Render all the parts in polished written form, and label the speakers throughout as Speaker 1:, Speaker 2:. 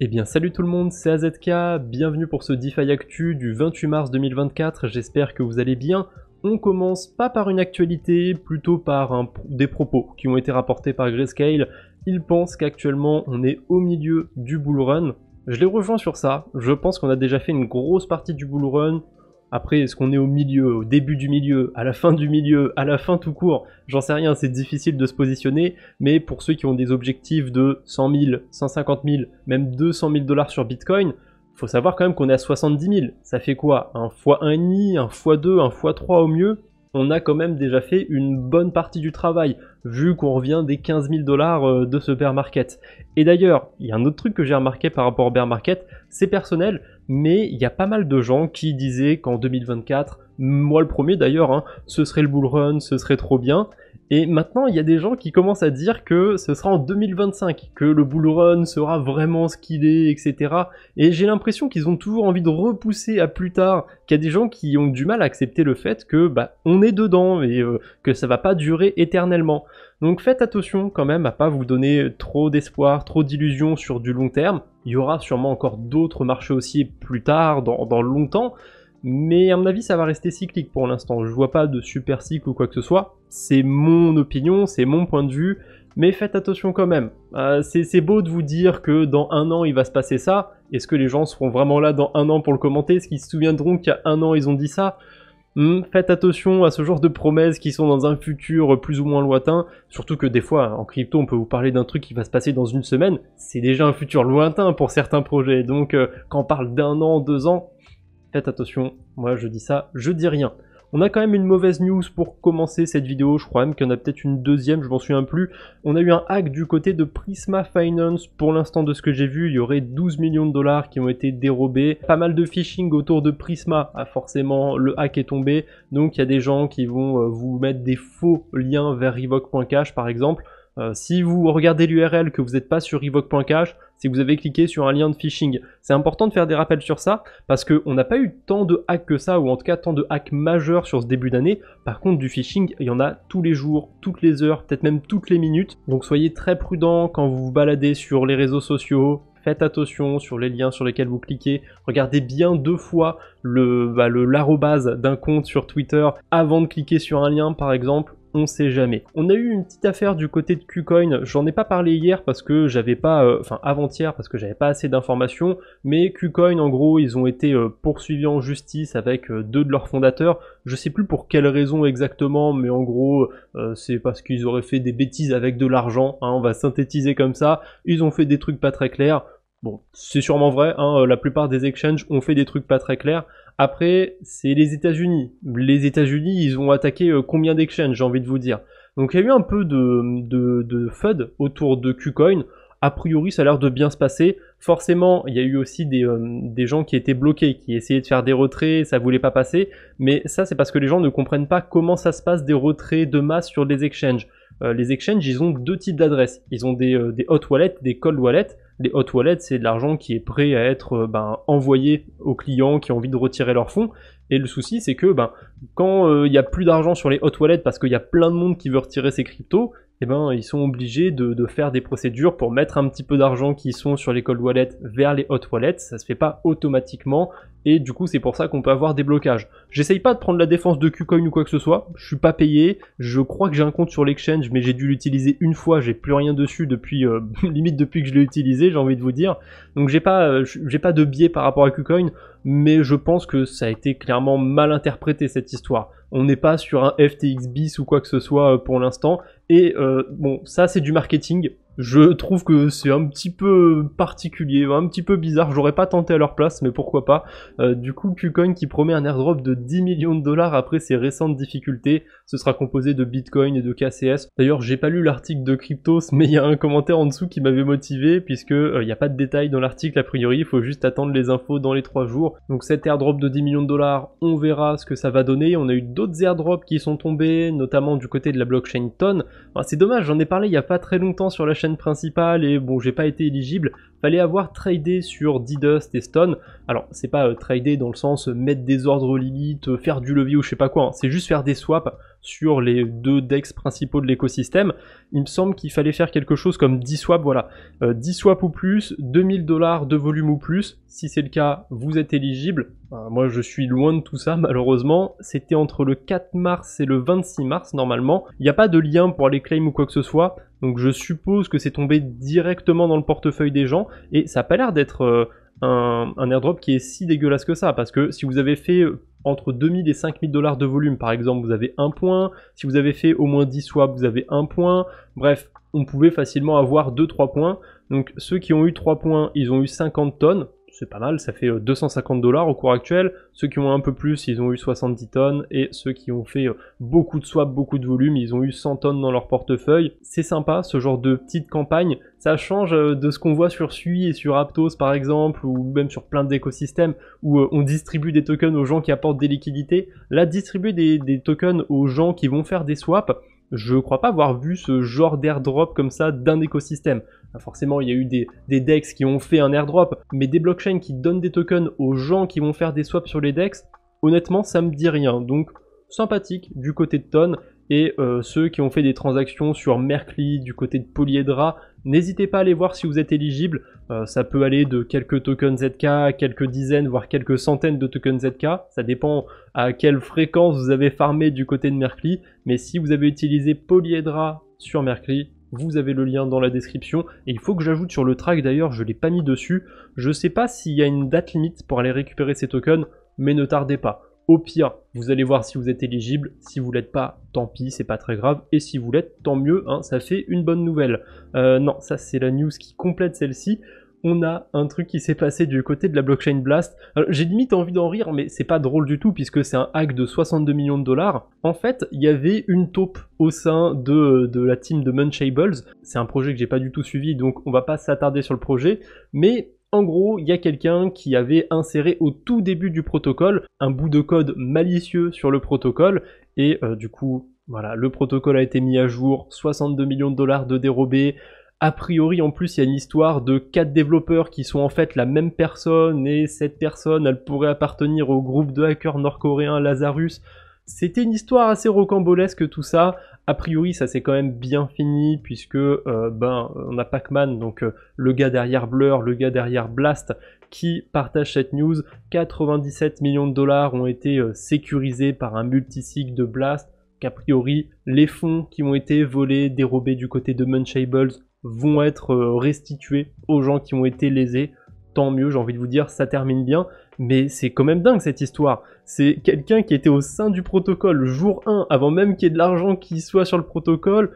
Speaker 1: Eh bien salut tout le monde, c'est AZK, bienvenue pour ce DeFi Actu du 28 mars 2024, j'espère que vous allez bien. On commence pas par une actualité, plutôt par des propos qui ont été rapportés par Grayscale. Il pense qu'actuellement on est au milieu du bull run. Je les rejoins sur ça, je pense qu'on a déjà fait une grosse partie du bull run. Après, est-ce qu'on est au milieu, au début du milieu, à la fin du milieu, à la fin tout court? J'en sais rien, c'est difficile de se positionner, mais pour ceux qui ont des objectifs de 100 000, 150 000, même 200 000 dollars sur Bitcoin, faut savoir quand même qu'on est à 70 000. Ça fait quoi? Un fois 1,5, un fois 2, un fois 3 au mieux? On a quand même déjà fait une bonne partie du travail, vu qu'on revient des 15 000 dollars de ce bear market. Et d'ailleurs, il y a un autre truc que j'ai remarqué par rapport au bear market, c'est personnel, mais il y a pas mal de gens qui disaient qu'en 2024, moi le premier d'ailleurs, ce serait le bull run, ce serait trop bien. Et maintenant, il y a des gens qui commencent à dire que ce sera en 2025, que le bull run sera vraiment ce qu'il est, etc. Et j'ai l'impression qu'ils ont toujours envie de repousser à plus tard, qu'il y a des gens qui ont du mal à accepter le fait que on est dedans et que ça va pas durer éternellement. Donc faites attention quand même à pas vous donner trop d'espoir, trop d'illusions sur du long terme. Il y aura sûrement encore d'autres marchés haussiers plus tard, dans longtemps. Mais à mon avis, ça va rester cyclique pour l'instant. Je vois pas de super cycle ou quoi que ce soit. C'est mon opinion, c'est mon point de vue. Mais faites attention quand même. C'est beau de vous dire que dans un an, il va se passer ça. Est-ce que les gens seront vraiment là dans un an pour le commenter? Est-ce qu'ils se souviendront qu'il y a un an, ils ont dit ça? Faites attention à ce genre de promesses qui sont dans un futur plus ou moins lointain. Surtout que des fois, en crypto, on peut vous parler d'un truc qui va se passer dans une semaine. C'est déjà un futur lointain pour certains projets. Donc, quand on parle d'un an, 2 ans... Faites attention, moi je dis ça, je dis rien. On a quand même une mauvaise news pour commencer cette vidéo, je crois même qu'il y en a peut-être une deuxième, je m'en souviens plus. On a eu un hack du côté de Prisma Finance, pour l'instant de ce que j'ai vu, il y aurait 12 millions de dollars qui ont été dérobés. Pas mal de phishing autour de Prisma, forcément le hack est tombé, donc il y a des gens qui vont vous mettre des faux liens vers Revoke.cash par exemple. Si vous regardez l'URL que vous n'êtes pas sur Revoke.cash, c'est que vous avez cliqué sur un lien de phishing. C'est important de faire des rappels sur ça, parce qu'on n'a pas eu tant de hacks que ça, ou en tout cas tant de hacks majeurs sur ce début d'année. Par contre, du phishing, il y en a tous les jours, toutes les heures, peut-être même toutes les minutes. Donc soyez très prudents quand vous vous baladez sur les réseaux sociaux. Faites attention sur les liens sur lesquels vous cliquez. Regardez bien 2 fois l'arrobase d'un compte sur Twitter avant de cliquer sur un lien, par exemple. On sait jamais. On a eu une petite affaire du côté de KuCoin, j'en ai pas parlé hier parce que j'avais pas, avant-hier parce que j'avais pas assez d'informations, mais KuCoin en gros ils ont été poursuivis en justice avec 2 de leurs fondateurs, je sais plus pour quelle raison exactement, mais en gros c'est parce qu'ils auraient fait des bêtises avec de l'argent, on va synthétiser comme ça, ils ont fait des trucs pas très clairs. Bon, c'est sûrement vrai, la plupart des exchanges ont fait des trucs pas très clairs. Après, c'est les États-Unis. Les États-Unis, ils ont attaqué combien d'exchanges, j'ai envie de vous dire. Donc il y a eu un peu de FUD autour de KuCoin. A priori, ça a l'air de bien se passer. Forcément, il y a eu aussi des gens qui étaient bloqués, qui essayaient de faire des retraits, ça voulait pas passer. Mais ça, c'est parce que les gens ne comprennent pas comment ça se passe des retraits de masse sur les exchanges. Les exchanges, ils ont 2 types d'adresses. Ils ont des hot wallets, des cold wallets. Les hot wallets, c'est de l'argent qui est prêt à être envoyé aux clients qui ont envie de retirer leurs fonds. Et le souci, c'est que quand il n'y a plus d'argent sur les hot wallets parce qu'il y a plein de monde qui veut retirer ses cryptos, ils sont obligés de faire des procédures pour mettre un petit peu d'argent qui sont sur les cold wallets vers les hot wallets. Ça se fait pas automatiquement. Et du coup, c'est pour ça qu'on peut avoir des blocages. J'essaye pas de prendre la défense de KuCoin ou quoi que ce soit. Je suis pas payé. Je crois que j'ai un compte sur l'exchange, mais j'ai dû l'utiliser une fois. J'ai plus rien dessus depuis, limite depuis que je l'ai utilisé, j'ai envie de vous dire. Donc j'ai pas de biais par rapport à KuCoin, mais je pense que ça a été clairement mal interprété cette histoire. On n'est pas sur un FTX bis ou quoi que ce soit pour l'instant. Et bon, ça c'est du marketing. Je trouve que c'est un petit peu particulier, un petit peu bizarre. J'aurais pas tenté à leur place, mais pourquoi pas. Du coup, KuCoin qui promet un airdrop de 10 millions de dollars après ses récentes difficultés. Ce sera composé de Bitcoin et de KCS. D'ailleurs, j'ai pas lu l'article de Cryptos, mais il y a un commentaire en dessous qui m'avait motivé, puisque il n'y a pas de détails dans l'article a priori. Il faut juste attendre les infos dans les 3 jours. Donc cet airdrop de 10 millions de dollars, on verra ce que ça va donner. On a eu d'autres airdrops qui sont tombés, notamment du côté de la blockchain Ton. C'est dommage, j'en ai parlé il y a pas très longtemps sur la chaîne principale et bon, j'ai pas été éligible. fallait avoir tradé sur D-Dust et Stone. Alors c'est pas trader dans le sens mettre des ordres limites, faire du levier ou je sais pas quoi, hein. C'est juste faire des swaps sur les 2 DEX principaux de l'écosystème. Il me semble qu'il fallait faire quelque chose comme 10 swaps, voilà. 10 swaps ou plus, 2000 $ de volume ou plus. Si c'est le cas, vous êtes éligible. Moi je suis loin de tout ça malheureusement. C'était entre le 4 mars et le 26 mars normalement. Il n'y a pas de lien pour aller claim ou quoi que ce soit. Donc je suppose que c'est tombé directement dans le portefeuille des gens. Et ça n'a pas l'air d'être un airdrop qui est si dégueulasse que ça. Parce que si vous avez fait entre 2000 et 5000 $ de volume par exemple, vous avez 1 point. Si vous avez fait au moins 10 swaps, vous avez 1 point. Bref, on pouvait facilement avoir 2-3 points. Donc ceux qui ont eu 3 points, ils ont eu 50 tonnes. C'est pas mal, ça fait 250 $ au cours actuel. Ceux qui ont un peu plus, ils ont eu 70 tonnes. Et ceux qui ont fait beaucoup de swaps, beaucoup de volume, ils ont eu 100 tonnes dans leur portefeuille. C'est sympa, ce genre de petite campagne. Ça change de ce qu'on voit sur Sui et sur Aptos par exemple, ou même sur plein d'écosystèmes où on distribue des tokens aux gens qui apportent des liquidités. Là, distribuer des tokens aux gens qui vont faire des swaps, je crois pas avoir vu ce genre d'airdrop comme ça d'un écosystème. Forcément, il y a eu des DEX qui ont fait un airdrop, mais des blockchains qui donnent des tokens aux gens qui vont faire des swaps sur les DEX, honnêtement, ça me dit rien. Donc, sympathique du côté de Ton. Et ceux qui ont fait des transactions sur Merkly, du côté de Polyhedra, n'hésitez pas à aller voir si vous êtes éligible. Ça peut aller de quelques tokens ZK à quelques dizaines, voire quelques centaines de tokens ZK. Ça dépend à quelle fréquence vous avez farmé du côté de Merkly. Mais si vous avez utilisé Polyhedra sur Merkly, vous avez le lien dans la description. Et il faut que j'ajoute sur le track d'ailleurs, je ne l'ai pas mis dessus. Je ne sais pas s'il y a une date limite pour aller récupérer ces tokens, mais ne tardez pas. Au pire, vous allez voir si vous êtes éligible. Si vous l'êtes pas, tant pis, c'est pas très grave. Et si vous l'êtes, tant mieux, hein, ça fait une bonne nouvelle. Non, ça c'est la news qui complète celle-ci. On a un truc qui s'est passé du côté de la blockchain Blast. J'ai limite envie d'en rire, mais c'est pas drôle du tout puisque c'est un hack de 62 millions de $. En fait, il y avait une taupe au sein de la team de Munchables. C'est un projet que j'ai pas du tout suivi, donc on va pas s'attarder sur le projet. Mais en gros, il y a quelqu'un qui avait inséré au tout début du protocole un bout de code malicieux sur le protocole et du coup, voilà, le protocole a été mis à jour, 62 millions de $ de dérobés. A priori, en plus, il y a une histoire de 4 développeurs qui sont en fait la même personne et cette personne, elle pourrait appartenir au groupe de hackers nord-coréens Lazarus. C'était une histoire assez rocambolesque tout ça. A priori, ça s'est quand même bien fini puisque on a Pac-Man, donc le gars derrière Blur, le gars derrière Blast, qui partage cette news. 97 millions de $ ont été sécurisés par un multisig de Blast. Qu'a priori, les fonds qui ont été volés, dérobés du côté de Munchables vont être restitués aux gens qui ont été lésés. Tant mieux, j'ai envie de vous dire, ça termine bien. Mais c'est quand même dingue cette histoire. C'est quelqu'un qui était au sein du protocole jour 1, avant même qu'il y ait de l'argent qui soit sur le protocole,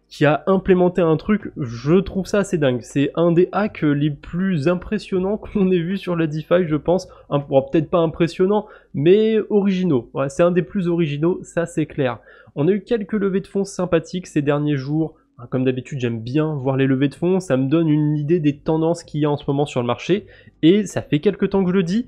Speaker 1: qui a implémenté un truc. Je trouve ça assez dingue. C'est un des hacks les plus impressionnants qu'on ait vu sur la DeFi, je pense. Bon, peut-être pas impressionnant, mais originaux. Ouais, c'est un des plus originaux, ça c'est clair. On a eu quelques levées de fonds sympathiques ces derniers jours. Comme d'habitude, j'aime bien voir les levées de fonds, ça me donne une idée des tendances qu'il y a en ce moment sur le marché, et ça fait quelques temps que je le dis,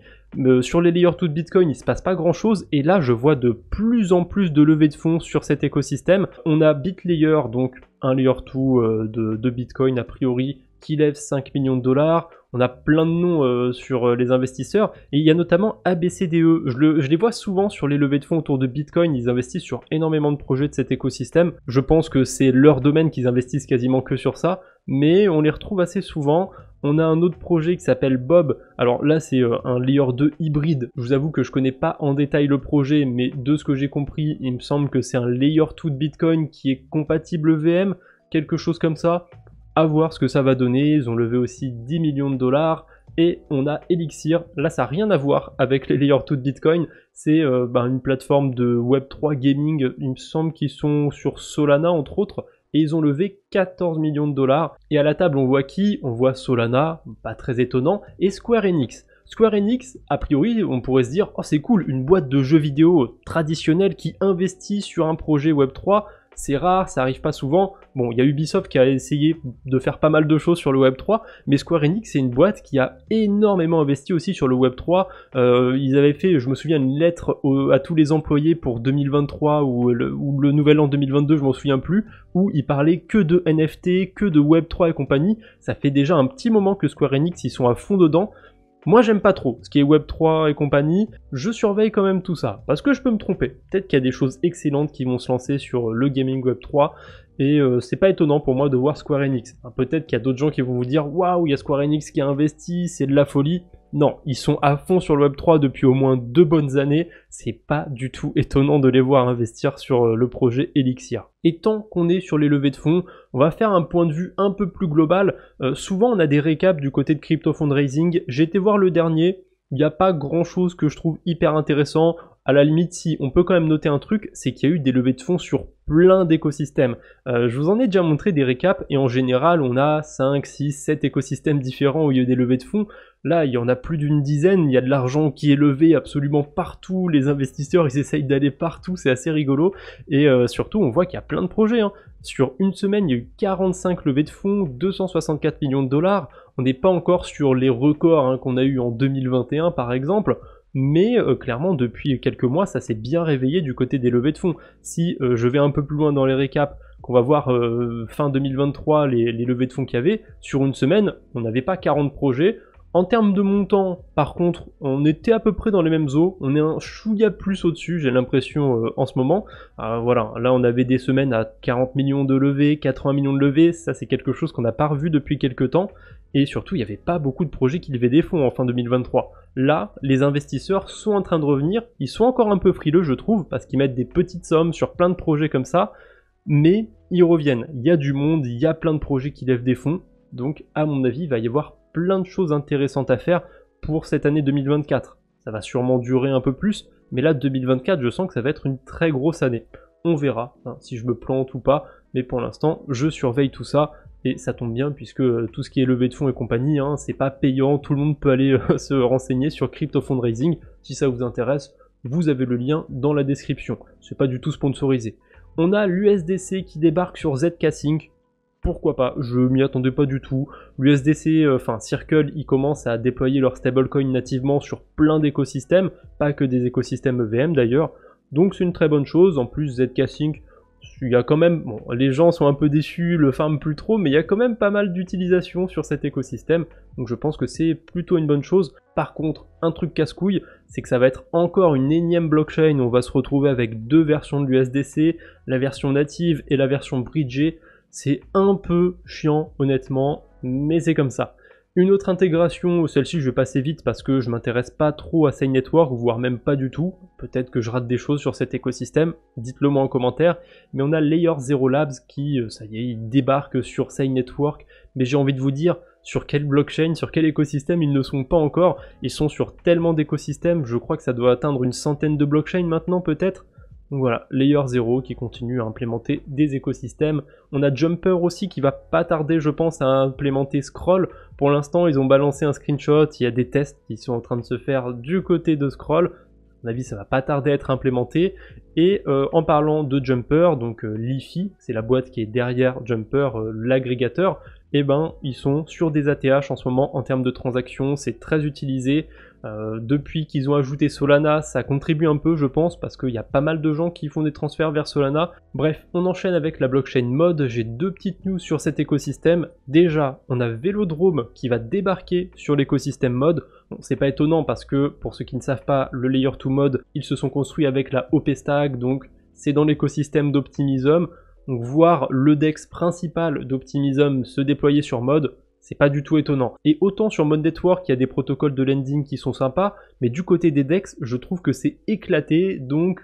Speaker 1: sur les layer 2 de Bitcoin, il se passe pas grand chose, et là je vois de plus en plus de levées de fonds sur cet écosystème. On a BitLayer, donc un layer 2 de Bitcoin a priori, qui lève 5 millions de $. On a plein de noms sur les investisseurs, et il y a notamment ABCDE. Je les vois souvent sur les levées de fonds autour de Bitcoin, ils investissent sur énormément de projets de cet écosystème. Je pense que c'est leur domaine qu'ils investissent quasiment que sur ça, mais on les retrouve assez souvent. On a un autre projet qui s'appelle Bob. Alors là, c'est un layer 2 hybride. Je vous avoue que je connais pas en détail le projet, mais de ce que j'ai compris, il me semble que c'est un layer 2 de Bitcoin qui est compatible VM, quelque chose comme ça. À voir ce que ça va donner. Ils ont levé aussi 10 millions de $. Et on a Elixir. Là, ça n'a rien à voir avec les layer 2 de Bitcoin. C'est une plateforme de Web3 gaming. Il me semble qu'ils sont sur Solana, entre autres. Et ils ont levé 14 millions de $. Et à la table, on voit qui? On voit Solana, pas très étonnant, et Square Enix. Square Enix, a priori, on pourrait se dire « Oh, c'est cool, une boîte de jeux vidéo traditionnelle qui investit sur un projet Web3, c'est rare, ça arrive pas souvent. Bon, il y a Ubisoft qui a essayé de faire pas mal de choses sur le Web3, mais Square Enix, c'est une boîte qui a énormément investi aussi sur le Web3. Ils avaient fait, je me souviens, une lettre à tous les employés pour 2023 ou le nouvel an 2022, je m'en souviens plus, où ils parlaient que de NFT, que de Web3 et compagnie. Ça fait déjà un petit moment que Square Enix, ils sont à fond dedans. Moi, j'aime pas trop ce qui est Web3 et compagnie. Je surveille quand même tout ça, parce que je peux me tromper. Peut-être qu'il y a des choses excellentes qui vont se lancer sur le gaming Web3, et c'est pas étonnant pour moi de voir Square Enix. Peut-être qu'il y a d'autres gens qui vont vous dire « Waouh, il y a Square Enix qui a investi, c'est de la folie ». Non, ils sont à fond sur le Web3 depuis au moins 2 bonnes années. C'est pas du tout étonnant de les voir investir sur le projet Elixir. Et tant qu'on est sur les levées de fonds, on va faire un point de vue un peu plus global. Souvent, on a des récaps du côté de Crypto Fundraising. J'ai été voir le dernier. Il n'y a pas grand chose que je trouve hyper intéressant. À la limite, si on peut quand même noter un truc, c'est qu'il y a eu des levées de fonds sur plein d'écosystèmes. Je vous en ai déjà montré des récaps et en général, on a 5, 6, 7 écosystèmes différents où il y a eu des levées de fonds. Là, il y en a plus d'une dizaine, il y a de l'argent qui est levé absolument partout, les investisseurs, ils essayent d'aller partout, c'est assez rigolo. Et surtout, on voit qu'il y a plein de projets. Sur une semaine, il y a eu 45 levées de fonds, 264 millions de dollars. On n'est pas encore sur les records qu'on a eu en 2021 par exemple, mais clairement depuis quelques mois ça s'est bien réveillé du côté des levées de fonds. Si je vais un peu plus loin dans les récaps, qu'on va voir fin 2023 les levées de fonds qu'il y avait, sur une semaine on n'avait pas 40 projets. En termes de montant, par contre, on était à peu près dans les mêmes eaux, on est un chouïa plus au-dessus, j'ai l'impression en ce moment. Voilà, là on avait des semaines à 40 millions de levées, 80 millions de levées, ça c'est quelque chose qu'on n'a pas revu depuis quelques temps. Et surtout, il n'y avait pas beaucoup de projets qui levaient des fonds en fin 2023. Là, les investisseurs sont en train de revenir, ils sont encore un peu frileux je trouve, parce qu'ils mettent des petites sommes sur plein de projets comme ça, mais ils reviennent. Il y a du monde, il y a plein de projets qui lèvent des fonds, donc à mon avis, il va y avoir plein de choses intéressantes à faire pour cette année 2024. Ça va sûrement durer un peu plus, mais là 2024, je sens que ça va être une très grosse année. On verra si je me plante ou pas, mais pour l'instant, je surveille tout ça. Et ça tombe bien puisque tout ce qui est levée de fonds et compagnie, c'est pas payant, tout le monde peut aller se renseigner sur Crypto Fundraising. Si ça vous intéresse, vous avez le lien dans la description. C'est pas du tout sponsorisé. On a l'USDC qui débarque sur ZK Sync. Pourquoi pas, je m'y attendais pas du tout. L'USDC, Circle, ils commencent à déployer leur stablecoin nativement sur plein d'écosystèmes, pas que des écosystèmes EVM d'ailleurs. Donc c'est une très bonne chose. En plus, ZK Sync, il y a quand même, bon, les gens sont un peu déçus, le farment plus trop, mais il y a quand même pas mal d'utilisation sur cet écosystème, donc je pense que c'est plutôt une bonne chose. Par contre, un truc casse-couille, c'est que ça va être encore une énième blockchain, on va se retrouver avec 2 versions de l'USDC, la version native et la version bridgée. C'est un peu chiant honnêtement, mais c'est comme ça. Une autre intégration, celle-ci je vais passer vite parce que je m'intéresse pas trop à Sign Network, voire même pas du tout. Peut-être que je rate des choses sur cet écosystème, dites-le moi en commentaire. Mais on a Layer 0 Labs qui, ça y est, il débarque sur Sign Network. Mais j'ai envie de vous dire, sur quelle blockchain, sur quel écosystème ils ne sont pas encore. Ils sont sur tellement d'écosystèmes, je crois que ça doit atteindre une centaine de blockchains maintenant peut-être. Donc voilà, Layer 0 qui continue à implémenter des écosystèmes. On a Jumper aussi qui va pas tarder je pense à implémenter Scroll. Pour l'instant ils ont balancé un screenshot, il y a des tests qui sont en train de se faire du côté de Scroll. À mon avis ça va pas tarder à être implémenté. Et en parlant de Jumper, donc Lifi, c'est la boîte qui est derrière Jumper, l'agrégateur, et ben ils sont sur des ATH en ce moment en termes de transactions, c'est très utilisé. Depuis qu'ils ont ajouté Solana, ça contribue un peu je pense parce qu'il y a pas mal de gens qui font des transferts vers Solana. Bref, on enchaîne avec la blockchain Mod. J'ai 2 petites news sur cet écosystème. Déjà, on a Velodrome qui va débarquer sur l'écosystème Mod. Bon, c'est pas étonnant parce que pour ceux qui ne savent pas, le Layer 2 Mod, ils se sont construits avec la OP Stack, donc c'est dans l'écosystème d'Optimism. Donc voir le DEX principal d'Optimism se déployer sur Mod, c'est pas du tout étonnant. Et autant sur Mod Network, il y a des protocoles de lending qui sont sympas, mais du côté des DEX, je trouve que c'est éclaté, donc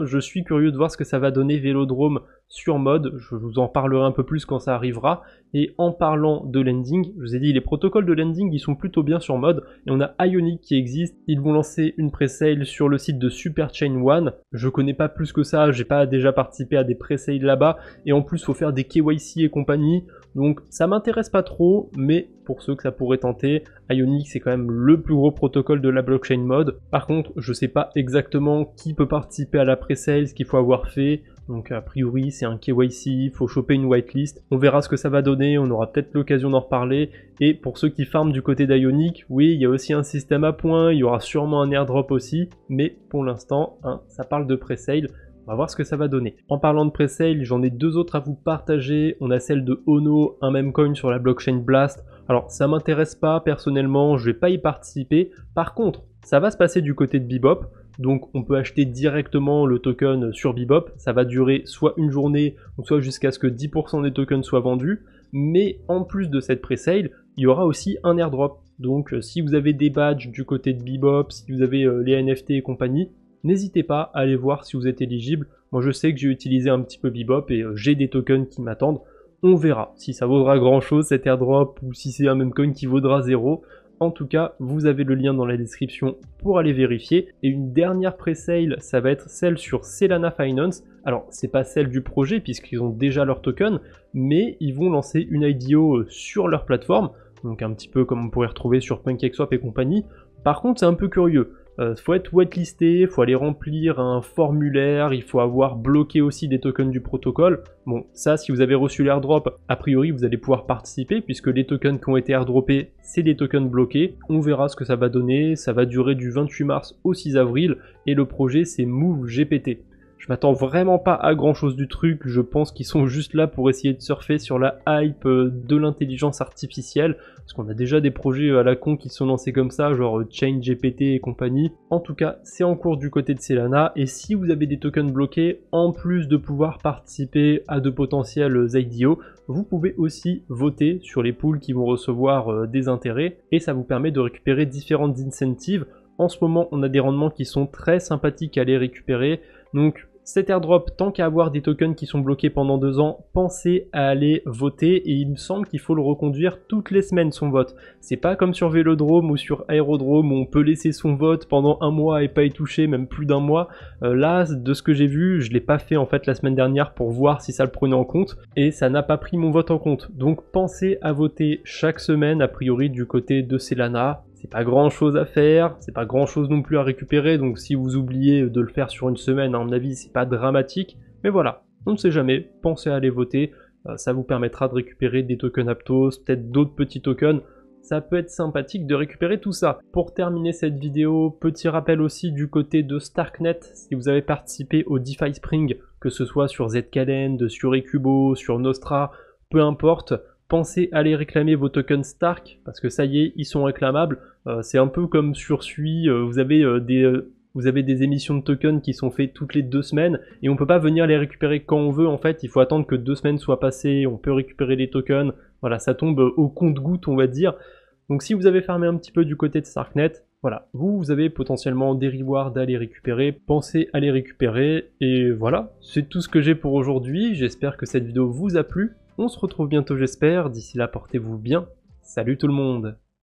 Speaker 1: je suis curieux de voir ce que ça va donner Velodrome sur Mod. Je vous en parlerai un peu plus quand ça arrivera. Et en parlant de lending, je vous ai dit, les protocoles de lending, ils sont plutôt bien sur Mod. Et on a Ionic qui existe. Ils vont lancer une pre-sale sur le site de Superchain One. Je connais pas plus que ça, j'ai pas déjà participé à des pre-sales là-bas. Et en plus, faut faire des KYC et compagnie. Donc ça m'intéresse pas trop, mais pour ceux que ça pourrait tenter, Ionic c'est quand même le plus gros protocole de la blockchain Mod. Par contre, je sais pas exactement qui peut participer à la pre-sale, ce qu'il faut avoir fait. Donc a priori c'est un KYC, il faut choper une whitelist. On verra ce que ça va donner, on aura peut-être l'occasion d'en reparler. Et pour ceux qui farment du côté d'Ionic, oui, il y a aussi un système à points, il y aura sûrement un airdrop aussi. Mais pour l'instant, hein, ça parle de presale. On va voir ce que ça va donner. En parlant de presale, j'en ai deux autres à vous partager. On a celle de Ono, un meme coin sur la blockchain Blast. Alors ça m'intéresse pas personnellement, je vais pas y participer. Par contre, ça va se passer du côté de Bebop. Donc on peut acheter directement le token sur Bebop. Ça va durer soit une journée, soit jusqu'à ce que 10% des tokens soient vendus. Mais en plus de cette presale, il y aura aussi un airdrop. Donc si vous avez des badges du côté de Bebop, si vous avez les NFT et compagnie, n'hésitez pas à aller voir si vous êtes éligible. Moi je sais que j'ai utilisé un petit peu Bebop et j'ai des tokens qui m'attendent. On verra si ça vaudra grand chose cet airdrop ou si c'est un meme coin qui vaudra 0. En tout cas, vous avez le lien dans la description pour aller vérifier. Et une dernière presale, ça va être celle sur Solana Finance. Alors, c'est pas celle du projet puisqu'ils ont déjà leur token, mais ils vont lancer une IDO sur leur plateforme. Donc un petit peu comme on pourrait retrouver sur PancakeSwap et compagnie. Par contre, c'est un peu curieux. Faut être whitelisté, faut aller remplir un formulaire, il faut avoir bloqué aussi des tokens du protocole. Bon, ça, si vous avez reçu l'airdrop, a priori, vous allez pouvoir participer, puisque les tokens qui ont été airdroppés, c'est des tokens bloqués. On verra ce que ça va donner, ça va durer du 28 mars au 6 avril, et le projet, c'est Move GPT. Je m'attends vraiment pas à grand chose du truc, je pense qu'ils sont juste là pour essayer de surfer sur la hype de l'intelligence artificielle, parce qu'on a déjà des projets à la con qui sont lancés comme ça, genre ChainGPT et compagnie. En tout cas, c'est en cours du côté de Solana, et si vous avez des tokens bloqués, en plus de pouvoir participer à de potentiels IDO, vous pouvez aussi voter sur les pools qui vont recevoir des intérêts, et ça vous permet de récupérer différentes incentives. En ce moment, on a des rendements qui sont très sympathiques à les récupérer, donc cet airdrop, tant qu'à avoir des tokens qui sont bloqués pendant 2 ans, pensez à aller voter et il me semble qu'il faut le reconduire toutes les semaines son vote. C'est pas comme sur Vélodrome ou sur Aérodrome où on peut laisser son vote pendant 1 mois et pas y toucher, même plus d'1 mois. Là, de ce que j'ai vu, je l'ai pas fait en fait la semaine dernière pour voir si ça le prenait en compte et ça n'a pas pris mon vote en compte. Donc pensez à voter chaque semaine a priori du côté de Solana. C'est pas grand chose à faire, c'est pas grand chose non plus à récupérer, donc si vous oubliez de le faire sur une semaine, à mon avis, c'est pas dramatique. Mais voilà, on ne sait jamais, pensez à aller voter, ça vous permettra de récupérer des tokens Aptos, peut-être d'autres petits tokens. Ça peut être sympathique de récupérer tout ça. Pour terminer cette vidéo, petit rappel aussi du côté de Starknet, si vous avez participé au DeFi Spring, que ce soit sur Zcalend, sur Ecubo, sur Nostra, peu importe, pensez à aller réclamer vos tokens Stark, parce que ça y est, ils sont réclamables. C'est un peu comme sur Sui, vous avez des émissions de tokens qui sont faites toutes les 2 semaines, et on peut pas venir les récupérer quand on veut, en fait, il faut attendre que 2 semaines soient passées, on peut récupérer les tokens, voilà, ça tombe au compte-gouttes, on va dire. Donc si vous avez farmé un petit peu du côté de Starknet, voilà, vous avez potentiellement des rewards à les récupérer, pensez à les récupérer, et voilà, c'est tout ce que j'ai pour aujourd'hui, j'espère que cette vidéo vous a plu. On se retrouve bientôt j'espère, d'ici là portez-vous bien, salut tout le monde!